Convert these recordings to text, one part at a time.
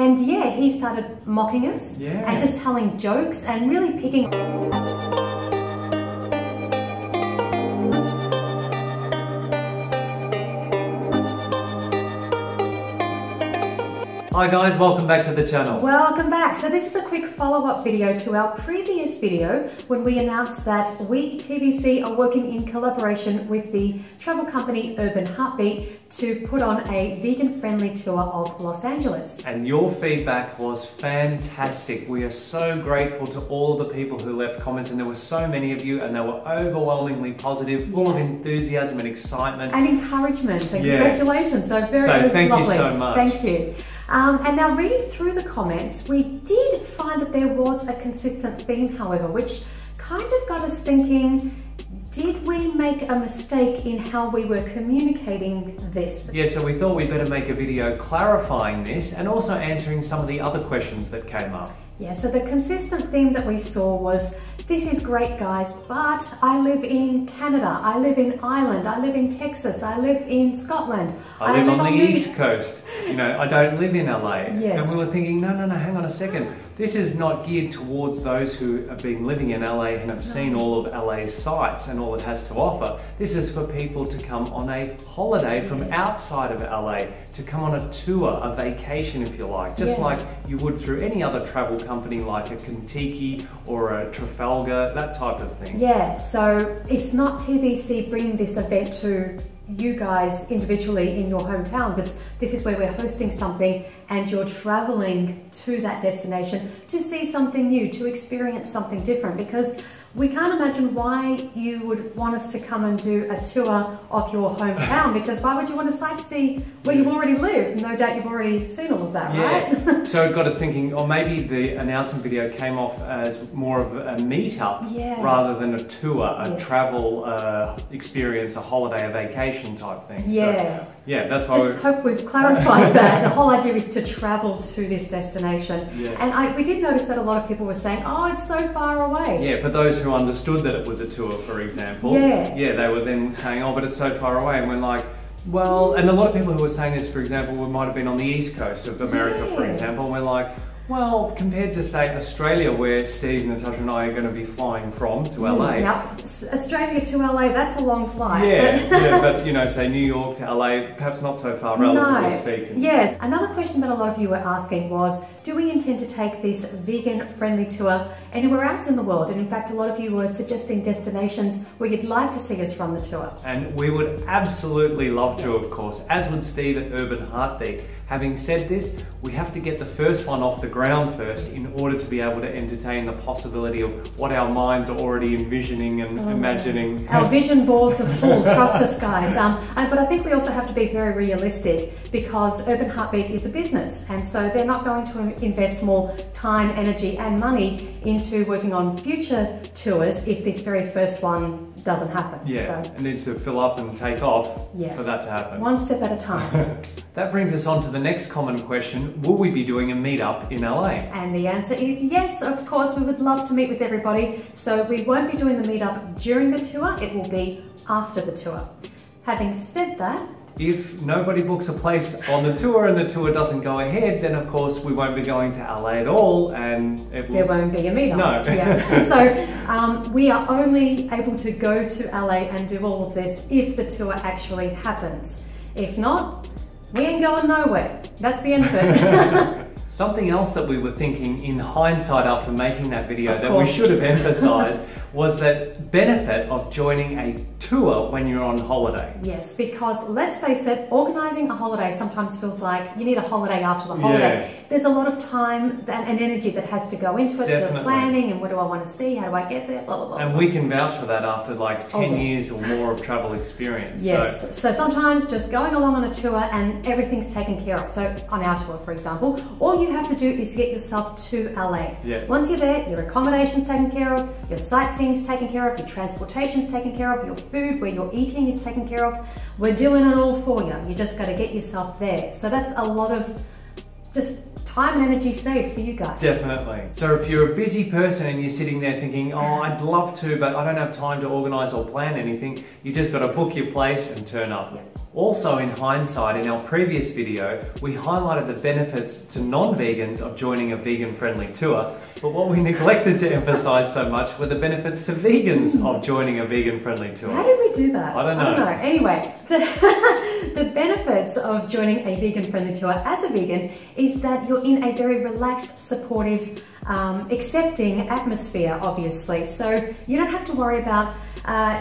And yeah, he started mocking us and just telling jokes and really picking. Hi guys, welcome back to the channel. Welcome back. So this is a quick follow-up video to our previous video when we announced that we, TVC, are working in collaboration with the travel company Urban Heartbeat to put on a vegan-friendly tour of Los Angeles. And your feedback was fantastic. Yes. We are so grateful to all the people who left comments, and there were so many of you, and they were overwhelmingly positive, full of enthusiasm and excitement. And encouragement, and congratulations. So thank lovely. you so much. Thank you. And now reading through the comments, we did find that there was a consistent theme, however, which kind of got us thinking, did we make a mistake in how we were communicating this? Yeah, so we thought we'd better make a video clarifying this and also answering some of the other questions that came up. Yeah, so the consistent theme that we saw was, this is great guys, but I live in Canada, I live in Ireland, I live in Texas, I live in Scotland. I live on the East Coast, you know, I don't live in LA. Yes. And we were thinking, no, hang on a second. This is not geared towards those who have been living in LA and have seen all of LA's sights and all it has to offer. This is for people to come on a holiday from outside of LA, to come on a tour, a vacation if you like, just like you would through any other travel company like a Kentucky or a Trafalgar, that type of thing. Yeah, so it's not TVC bringing this event to you guys individually in your hometowns. This is where we're hosting something and you're traveling to that destination to see something new, to experience something different, because we can't imagine why you would want us to come and do a tour of your hometown, because why would you want to sightsee where you already live? No doubt you've already seen all of that, right? So it got us thinking, or maybe the announcement video came off as more of a meetup rather than a tour, a travel experience, a holiday, a vacation type thing. Yeah. So, yeah, that's why just hope we've clarified that. The whole idea is to travel to this destination. And we did notice that a lot of people were saying, oh, it's so far away. Yeah, for those who understood that it was a tour, for example, they were then saying, oh, but it's so far away, and we're like, well, and a lot of people who were saying this, for example, might have been on the East Coast of America, for example, and we're like, well, compared to, say, Australia, where Steve, Natasha and I are going to be flying from to LA. Yep, Australia to LA, that's a long flight. But you know, say New York to LA, perhaps not so far, relatively speaking. Yes, another question that a lot of you were asking was, do we intend to take this vegan-friendly tour anywhere else in the world? And in fact, a lot of you were suggesting destinations where you'd like to see us run the tour. And we would absolutely love to, of course, as would Steve at Urban Heartbeat. Having said this, we have to get the first one off the ground first in order to be able to entertain the possibility of what our minds are already envisioning and imagining. Our vision boards are full, trust us guys. But I think we also have to be very realistic, because Urban Heartbeat is a business, and so they're not going to invest more time, energy and money into working on future tours if this very first one doesn't happen. Yeah, so it needs to fill up and take off for that to happen. One step at a time. That brings us on to the next common question. Will we be doing a meetup in LA? And the answer is yes, of course. We would love to meet with everybody. So we won't be doing the meetup during the tour. It will be after the tour. Having said that, if nobody books a place on the tour and the tour doesn't go ahead, then of course we won't be going to LA at all, and there won't be a meetup. No. So we are only able to go to LA and do all of this if the tour actually happens. If not, we ain't going nowhere. That's the end of it. Something else that we were thinking in hindsight after making that video that we should have emphasized was that benefit of joining a tour when you're on holiday. Yes, because let's face it, organising a holiday sometimes feels like you need a holiday after the holiday. There's a lot of time and energy that has to go into it, to the planning and what do I want to see, how do I get there, blah, blah, blah. And we can vouch for that after like 10 years or more of travel experience. Yes, so sometimes just going along on a tour and everything's taken care of. So on our tour, for example, all you have to do is get yourself to LA. Once you're there, your accommodation's taken care of, your sightseeing's taken care of, your transportation's taken care of, your food, where you're eating is taken care of. We're doing it all for you. You just got to get yourself there. So that's a lot of just time and energy saved for you guys. Definitely. So if you're a busy person and you're sitting there thinking, oh, I'd love to, but I don't have time to organise or plan anything, you just got to book your place and turn up. Also, in hindsight, in our previous video, we highlighted the benefits to non-vegans of joining a vegan-friendly tour, but what we neglected to emphasize so much were the benefits to vegans of joining a vegan-friendly tour. How did we do that? I don't know. Anyway, the benefits of joining a vegan-friendly tour as a vegan is that you're in a very relaxed, supportive, accepting atmosphere, obviously. So you don't have to worry about,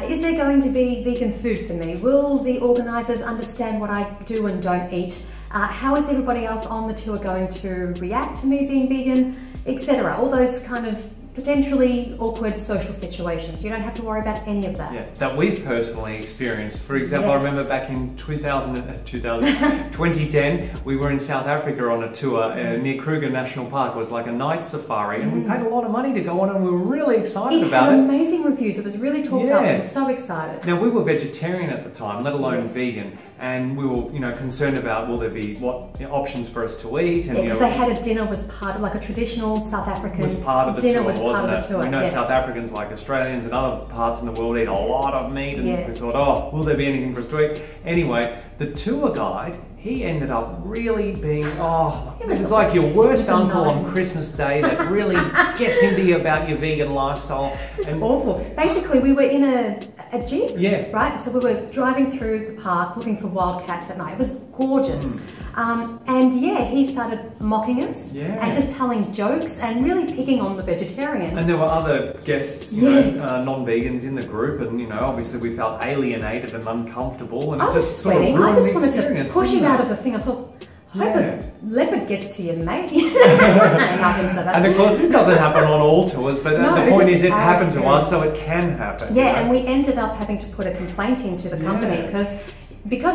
is there going to be vegan food for me? Will the organisers understand what I do and don't eat? How is everybody else on the tour going to react to me being vegan, etc.? All those kind of potentially awkward social situations. You don't have to worry about any of that. Yeah, that we've personally experienced. For example, yes. I remember back in 2010, we were in South Africa on a tour near Kruger National Park. It was like a night safari, and we paid a lot of money to go on, and we were really excited about it. It had amazing reviews. It was really talked up. I was so excited. Now, we were vegetarian at the time, let alone vegan. And we were, concerned about will there be options for us to eat? And because they had a dinner was part, like a traditional South African was part of the dinner tour, was part of the tour. We know South Africans, like Australians and other parts in the world, eat a lot of meat, and we thought, oh, will there be anything for us to eat? Anyway, the tour guide, he ended up really being, this is like your worst uncle on Christmas Day that really gets into you about your vegan lifestyle. It's awful. Basically, we were in a Jeep, right? So we were driving through the park looking for wildcats at night. It was gorgeous. And he started mocking us and just telling jokes and really picking on the vegetarians. And there were other guests, non-vegans in the group, and obviously we felt alienated and uncomfortable, and I was sweating. I just wanted to push him out of the thing. I thought, I hope a leopard gets to you, mate. And of course, this doesn't happen on all tours, but the point is it happened to us, so it can happen. Yeah, and we ended up having to put a complaint into the company because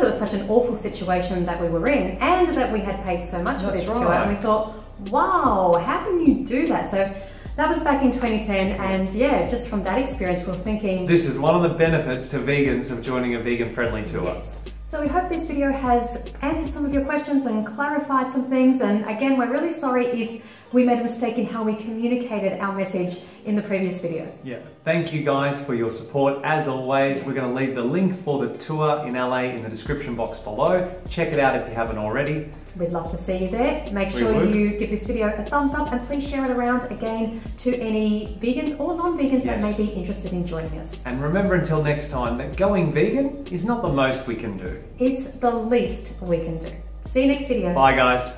it was such an awful situation that we were in, and that we had paid so much for this tour, and we thought, wow, how can you do that? So that was back in 2010, and just from that experience, we're thinking, this is one of the benefits to vegans of joining a vegan-friendly tour. Yes. So we hope this video has answered some of your questions and clarified some things. And again, we're really sorry if we made a mistake in how we communicated our message in the previous video. Yeah, thank you guys for your support. As always, we're going to leave the link for the tour in LA in the description box below. Check it out if you haven't already. We'd love to see you there. Make sure you give this video a thumbs up, and please share it around again to any vegans or non-vegans that may be interested in joining us. And remember, until next time, that going vegan is not the most we can do. It's the least we can do. See you next video. Bye guys.